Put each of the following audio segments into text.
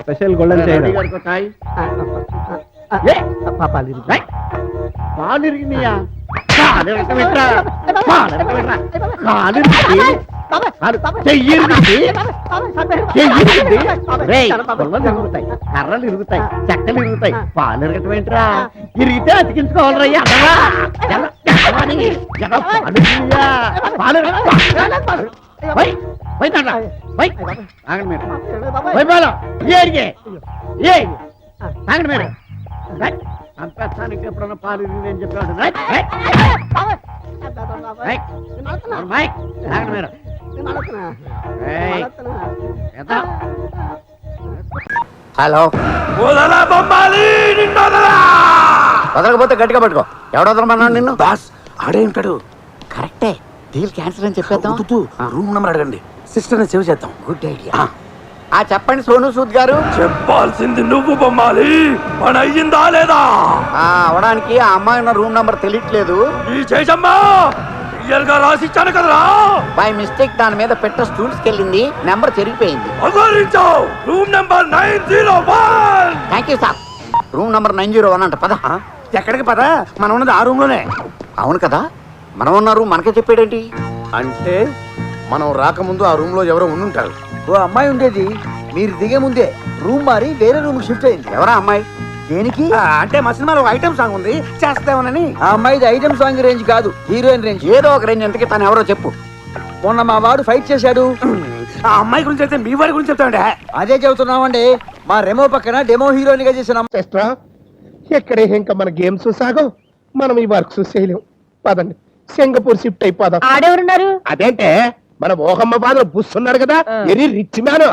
Special golden chain పాలిరిగినాయా కర్రలు ఇరుగుతాయి చెక్కలు ఇరుగుతాయి పాలు ఇరగటం ఏంట్రా ఇరిగితే అతికించుకోవాలయ్యా తాగండి మీరు అంతానికి ఎప్పుడన్నా పాలు నేను చెప్పాడు మీరు హలో వదలకపోతే గట్టిగా పట్టుకో ఎవడ వదలమన్నాడు నిన్ను బాస్ ఆడే ఉంటాడు. కరెక్టే డీల్ క్యాన్సిల్ అని చెప్పేద్దాం రూమ్ నెంబర్ అడగండి, సిస్టర్ సేవ్ చేద్దాం. Good idea. చెప్పండి సోను సూద్ గారు. చెప్పాల్సింది నువ్వు బొమ్మాలి, పని అయ్యిందా లేదా? అవడానికి ఆ అమ్మాయి ఉన్న రూమ్ నెంబర్ తెలియట్లేదు. ఈ చేసమ్మా క్లియర్ గా రాసిచ్చాను కదరా. బై మిస్టేక్ దాని మీద పెట్ట స్టూల్స్కి వెళ్ళింది, నెంబర్ చెరిగిపోయింది. Room number 901. Thank you sir. Room number 901 అంట. పద. ఎక్కడికి పద, మనం ఉన్నది ఆ రూమ్ లోనే. అవును కదా, మనం ఉన్న రూమ్ మనకే చెప్పాడేంటి? అంటే మనం రాకముందు ఆ రూమ్ లో ఎవరో ఉండుంటారు. ఓ అమ్మాయి ఉండేది, మీరు దిగే ముందే రూమ్ మారి వేరే రూమ్ షిఫ్ట్ అయింది. ఎవరా అమ్మాయి? దేనికి అంటే మా సినిమాలో ఐటమ్ సాంగ్ ఉంది, చేస్తామని. ఆ అమ్మాయిది ఐటమ్ సాంగ్ రేంజ్ కాదు, హీరోయిన్ రేంజ్. ఏదో ఒక రేంజ్. ఎంతకి తను ఎవరో చెప్పు. మొన్న మా వాడు ఫైట్ చేశాడు. ఆ అమ్మాయి గురించి అయితే మీ వాడి గురించి చెప్తామండి. అదే చెబుతున్నామండి, మా రెమో పక్కన డెమో హీరోయిన్ గా చేసిన సిస్టర్ ఎక్కడే ఇంకా మన గేమ్స్ సాగం, మనం ఈ వర్క్స్ చేయలేం. పదండి సింగపూర్ షిఫ్ట్ అయిపోదాం. ఆడెవరున్నారు? అదేంటే మన మోహమ్మ ఫాదర్ బుస్ ఉన్నాడు కదా, వెరీ రిచ్ మ్యాన్.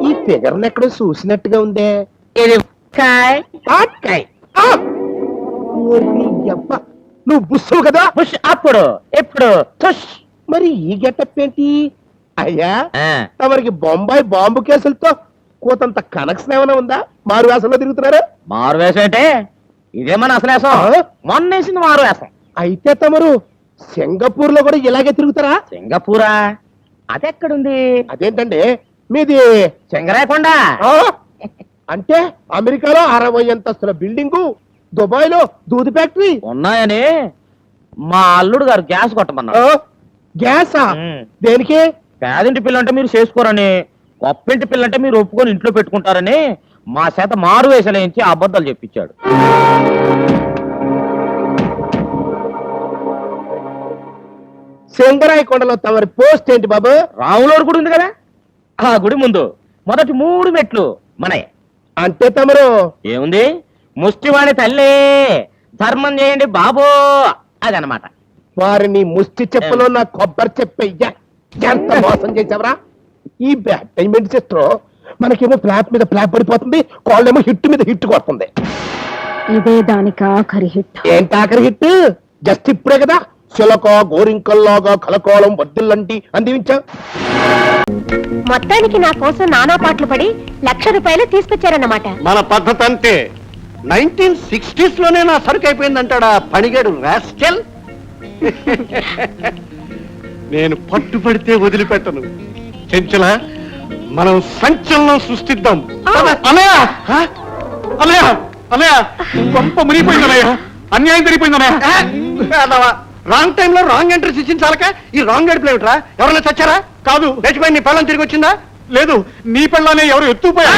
ఈ ఫిగర్ ఎక్కడో చూసినట్టుగా ఉందే. నువ్వు బుస్సు కదా? బుష్ అప్పుడు ఎప్పుడు తుష్. మరి ఈ గెటప్ ఏంటి అయ్యా? తమరికి బొంబాయి బాంబు కేసులతో కోతంత కనెక్షన్ ఏమైనా ఉందా? మారు వేసంలో తిరుగుతున్నారు. మారు వేసం అంటే ఇదే మన అసలు వేసం. మొన్న వేసింది మారు వేసం. అయితే తమరు సింగపూర్ లో కూడా ఇలాగే తిరుగుతారా? సింగపూరా? అదెక్కడుంది? అదేంటండి మీది సింగరాయకొండ. అంటే అమెరికాలో 60 అంతస్తుల బిల్డింగు, దుబాయ్ లో దూది ఫ్యాక్టరీ ఉన్నాయని మా అల్లుడు గారు గ్యాస్ కొట్టమన్నారు. గ్యాసా? దేనికి? పేదింటి పిల్లంటే మీరు చేసుకోరని, గొప్పింటి పిల్లంటే మీరు ఒప్పుకొని ఇంట్లో పెట్టుకుంటారని మా చేత మారు వేసలేంచి అబద్ధాలు చెప్పించాడు. సింగరాయకొండలో తమరి పోస్ట్ ఏంటి బాబు? రాములోడు గుడి ఉంది కదా, ఆ గుడి ముందు మొదటి 3 మెట్లు మనయే. అంటే తమరు ఏముంది, ముష్టివాణి తల్లి ధర్మం చేయండి బాబో అదనమాట. వారిని ముష్టి చెప్పులో నా కొబ్బరి చెప్పయ్యా, ఎంత మోసం చేసావరా? ఈ బ్యాడ్ టైమెంట్ సిస్టర్ మనకేమో ఫ్లాప్ మీద ఫ్లాప్ పడిపోతుంది, కాళ్ళేమో హిట్ మీద హిట్ కొడుతుంది. ఇదే దానికి ఆఖరి హిట్. ఏంటి ఆఖరి హిట్? జస్ట్ ఇప్పుడే కదా చిలక గోరింకల్లాగా కలకోళం వద్దులంటి అందించా. మొత్తానికి నా కోసం నానా పాటలు పడి ₹1,00,000 తీసుకొచ్చారన్నమాట. మన పద్ధతి అంటే 1960s లోనే నా సరుకు అయిపోయిందంటాడా పనిగాడు రాస్కెల్. నేను పట్టుబడితే వదిలిపెట్టను. చెంచల, మనం సంచలనం సృష్టిద్దాం. అన్నయ్య అన్నయ్య అన్నయ్య, గొప్ప మునిగిపోయిందన్నయ్య, అన్యాయం జరిగిపోయిందన్నయ్య. రాంగ్ టైంలో రాంగ్ ఎంట్రీస్ ఇచ్చిన చాలక ఈ రాంగ్ గడిపలు ఏమిట్రా? ఎవరైనా చచ్చారా? కాదు, లేచిపోయి నీ పిల్లలు తిరిగి వచ్చిందా? లేదు, నీ పిల్లనే ఎవరు ఎత్తుపోయా.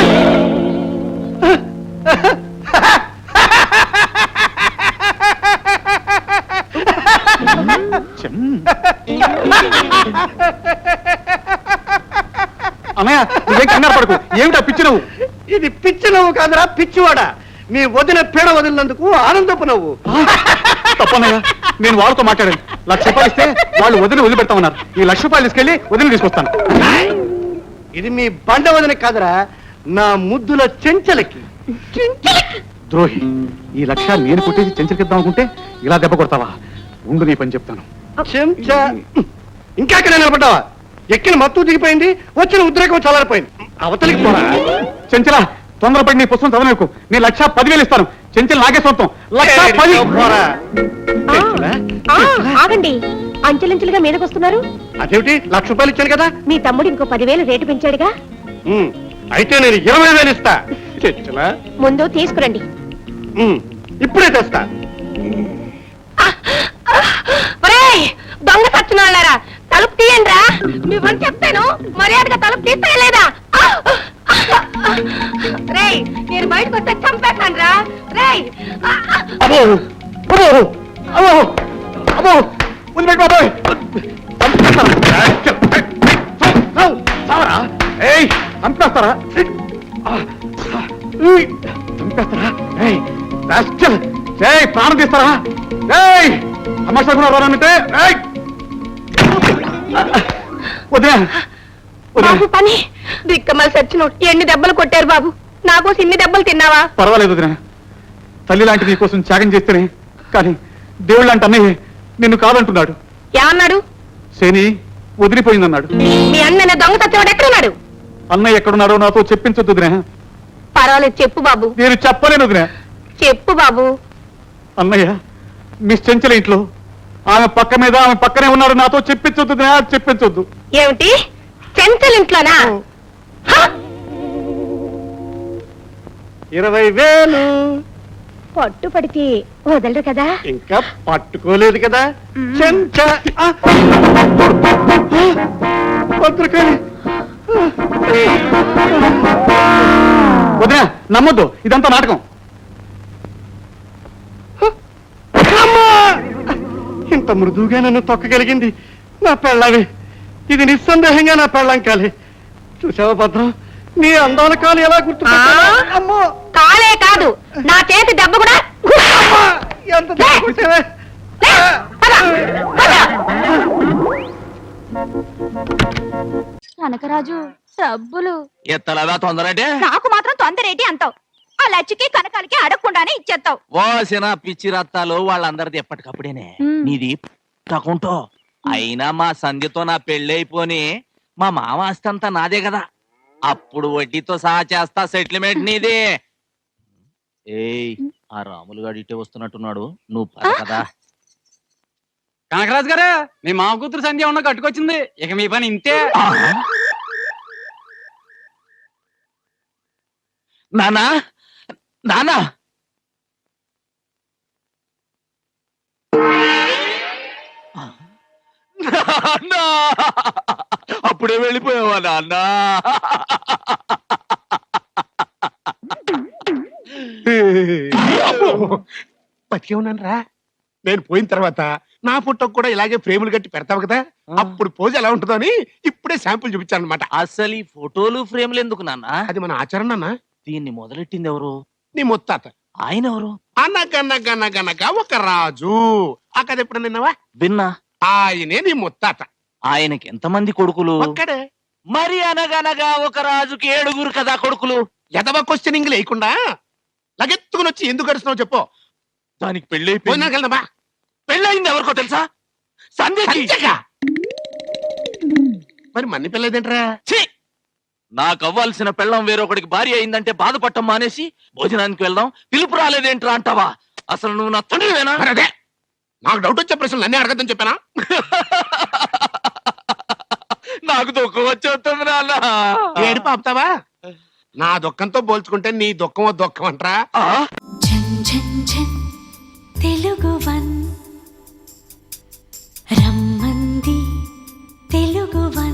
అన్నయ్య నువ్వేం కంగారు పడకు. ఏమిటా పిచ్చి నవ్వు? ఇది పిచ్చి నవ్వు కాదురా, పిచ్చివాడా. నీ వదిన పీడ వదిలినందుకు ఆనందపు నవ్వు. తప్పనయ్యా, నేను వాళ్ళతో మాట్లాడాను. ₹1,00,000 ఇస్తే వాళ్ళు వదిలి వదిలిపెడతామన్నారు. ఈ ₹1,00,000 తీసుకెళ్లి వదిలి తీసుకొస్తాను. ఇది మీ బండ వదిన కాదురా, నా ముద్దుల చెంచలకి. ద్రోహి, ఈ 1,00,000 నేను కొట్టేసి చెంచలకిద్దాం అనుకుంటే ఇలా దెబ్బ కొడతావా? ఉండు, నీ పని చెప్తాను. చెంచా ఇంకా ఇక్కడ నిలబడ్డావా? ఎక్కిన మత్తు దిగిపోయింది, వచ్చిన ఉద్రేకం చల్లారిపోయింది. అవతలికి పోరా. చెంచల, తొందరపడి నీ పుస్తకం చదవకు. నేను 1,10,000 ఇస్తాను. చెంచల్ నాకే సొంతం. 1,10,000 ఆగండి. అంచెలంచెలుగా మీదకొస్తున్నారు? అదేమిటి 1,00,000 రూపాయలు ఇచ్చాను కదా. మీ తమ్ముడు ఇంకో 10,000 రేటు పెంచాడుగా. ఉమ్, అయితే నేను 20,000 ఇస్తా. చెచ్చలా. ముందు తీసుకురండి. ఇప్పుడే తెస్తా. దొంగ సచ్చినోళ్ళారా, తలుపు తీయండిరా. మీ పని చెప్తాను, మర్యాదగా తలుపు తీస్తారా లేదా? రేయ్, నేను బయటకు వస్తే చంపేస్తాను రా. రేయ్, అబ్బో అబ్బో అబ్బో అబ్బో వదిలిపెట్టు బాబోయ్. చావరా? ఏయ్, చంపేస్తారా? చంపేస్తారా? ఏయ్, రాస్కల్. ఏయ్, ప్రాణం తీస్తారా? ఏయ్, తమాషా కూడా రానంటే. ఏయ్, వదిలే వదిలే. బాబు పని దిక్కమల్ సచ్చినోడు. ఎన్ని దెబ్బలు కొట్టారు బాబు, నాకోసం ఇన్ని దెబ్బలు తిన్నావా? పర్వాలేదు వదిన, తల్లి లాంటి నీ కోసం త్యాగం చేస్తేనే, కానీ దేవుడు లాంటి అన్నయ్య నిన్ను కాదంటున్నాడు. ఏమన్నాడు? శని వదిలిపోయిందన్నాడు. మీ అన్న దొంగ సచ్చినోడు ఎక్కడున్నాడు? అన్నయ్య ఎక్కడున్నాడో నాతో చెప్పించొద్దు వదిన. పర్వాలేదు, చెప్పు బాబు. నేను చెప్పలేను వదిన. చెప్పు బాబు. అన్నయ్య మిస్ చెంచల ఇంట్లో ఆమె పక్క మీద ఆమె పక్కనే ఉన్నాడు, నాతో చెప్పించొద్దు వదినా, చెప్పించొద్దు. ఏమిటి, చెంచల్ ఇంట్లోనా? 20,000 పట్టు పడితే వదలరు కదా. ఇంకా పట్టుకోలేదు కదా. చెంచ భద్రకాళి. వదినా, నమ్మొద్దు, ఇదంతా నాటకం. అమ్మా! ఇంత మృదువుగా నన్ను తొక్కగలిగింది నా పెళ్ళావి. ఇది నిస్సందేహంగా నా పెళ్ళం కాలే. చూసావా భద్రం, నీ అందాల కాలు ఎలా గుర్తు. అమ్మో, కాలే కాదు, నా చేతి దెబ్బ కూడా. అమ్మా! ఎంత దెబ్బ కొట్టావే. కనకరాజు, డబ్బులు. ఎత్తలాగా తొందర అంటే నాకు మాత్రం తొందరేటి అంటావు. ఆ లచ్చికి కనకాలకి అడగకుండానే ఇచ్చేస్తావు. ఓసిన పిచ్చి రత్తాలు వాళ్ళందరిది ఎప్పటికప్పుడేనే. నీది తకుంటో. అయినా మా సంధ్యతో నా పెళ్ళైపోని మా మామ ఆస్తంతా నాదే కదా. అప్పుడు వడ్డీతో సహా చేస్తా సెటిల్మెంట్ నీది. ఏయ్, ఆ రాములు గారు ఇటే వస్తున్నట్టున్నాడు, నువ్వు పద కదా. కనకరాజు గారు, మీ మామ కూతురు సంధ్య ఉన్న కట్టుకొచ్చింది. ఇక మీ పని ఇంతే. నానా నానా, నాన్నా, అప్పుడే వెళ్ళిపోయావా నాన్న? బతికే ఉన్నాను రా. నేను పోయిన తర్వాత నా ఫోటోకి కూడా ఇలాగే ఫ్రేములు కట్టి పెడతావు కదా, అప్పుడు పోజ్ ఎలా ఉంటుందో అని ఇప్పుడే శాంపుల్ చూపించాను అనమాట. అసలు ఈ ఫోటోలు ఫ్రేమ్లు ఎందుకు నాన్న? అది మన ఆచరణ అన్న. దీన్ని మొదలెట్టింది ఎవరు? నీ ముత్తాత. ఆయన ఎవరు? అనగనగనగనగా ఒక రాజు. ఆ కథ ఎప్పుడు నిన్నవా? విన్నా. ఆయనే నీ ముత్తాత. ఆయనకి ఎంతమంది కొడుకులు? ఒక్కడే. మరి అనగనగా ఒక రాజుకి 7 కదా కొడుకులు. ఎదవ క్వశ్చనింగ్ లేకుండా లగెత్తుకుని వచ్చి ఎందుకు గడుస్తున్నావు చెప్పు. దానికి పెళ్ళైపోయింది. పోయినాక వెళ్దామా? పెళ్ళయింది ఎవరికో తెలుసా? సంధ్యకి. సంధ్యకా? మరి మన్ని పెళ్ళేదేంట్రా? ఛీ! నాకు అవ్వాల్సిన పెళ్ళం వేరొకడికి భార్య అయిందంటే బాధపడటం మానేసి భోజనానికి వెళ్దాం, పిలుపు రాలేదేంట్రా అంటావా? అసలు నువ్వు నా తండ్రివేనా? మరి అదే నాకు డౌట్ వచ్చే ప్రశ్నలు అన్నీ అడగద్దని చెప్పానా? నాకు దుఃఖం వచ్చేస్తుంది నాన్న. ఏడుపు ఆపుతావా? నా దుఃఖంతో పోల్చుకుంటే నీ దుఃఖమో దుఃఖం అంటరా? ఝన్ ఝన్ ఝన్ తెలుగు వన్ రమ్మంది తెలుగు వన్.